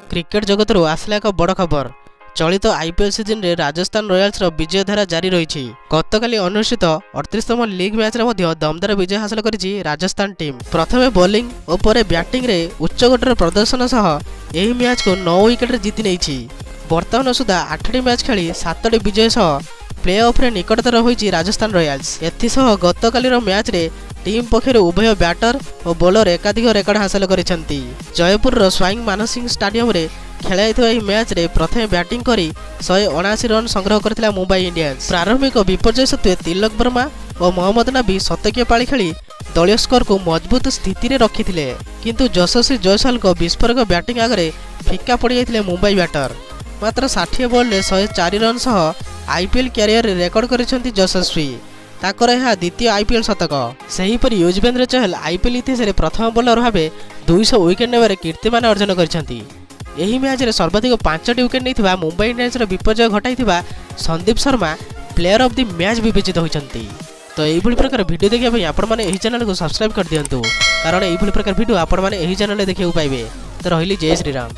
Cricket जगतरू आसला एक बड़ खबर। चलित आईपीएल सीजन रे राजस्थान रॉयल्स रो विजय धारा जारी रही। गतकाली अनुष्ठित 38तम लीग मैच रे मध्य दमदार विजय हासिल करिछि राजस्थान टीम। प्रथमे बॉलिंग और परे बैटिंग रे उच्चकोटीर प्रदर्शन सह एही मैच को 9 विकेट रे जीति नेछि। वर्तमान सुधा 8टी मैच खेली 7टी विजय सह प्ले ऑफ रे निकटतर होइछि राजस्थान रॉयल्स। एथिसह गतकाली रो मैच रे टीम पक्षर उभय बैटर और बॉलर एकाधिक रेकर्ड हासिल करिसेंती। जयपुर स्वाइंग मानसिंह स्टेडियम रे खेलाइथिबा एही मैच रे प्रथमे बैटिंग करी 179 रन संग्रह करथिला मुंबई इंडियंस। प्रारंभिक विपर्यय सत्वे तिलक वर्मा और मोहम्मद नबी शतकीय पाଳି खेली दलीय स्कोर को मजबूत स्थिति रे रखिथिले, किंतु यशस्वी जयसवाल को विस्फोरक बैटिंग आगरे फिका पड़ जाइथिले मुंबई बैटर। मात्र 60 बॉल रे 104 रन सह आईपीएल कैरियर रे रेकर्ड करिसेंती यशस्वी। ताकर यह द्वितीय आईपीएल शतक। सेहीपरि युजवेंद्र चहल आईपीएल इतिहास रे प्रथम बॉलर भावे 200 विकेट नेबार कीर्तिमान अर्जन करिसेंती। एही मैच रे सर्वाधिक 5टी विकेट नैथिबा मुंबई इंडियंस रो विपर्यय घटाइथिबा Sandeep Sharma player of the match विवेचित होइछंती। तो एही प्रकार वीडियो देखिया पई आपण माने एही चैनल को सब्सक्राइब कर दियंतु, कारण एही प्रकार वीडियो आपण माने एही चैनल रे देखियो पाइबे। तो रहिली जय श्री राम।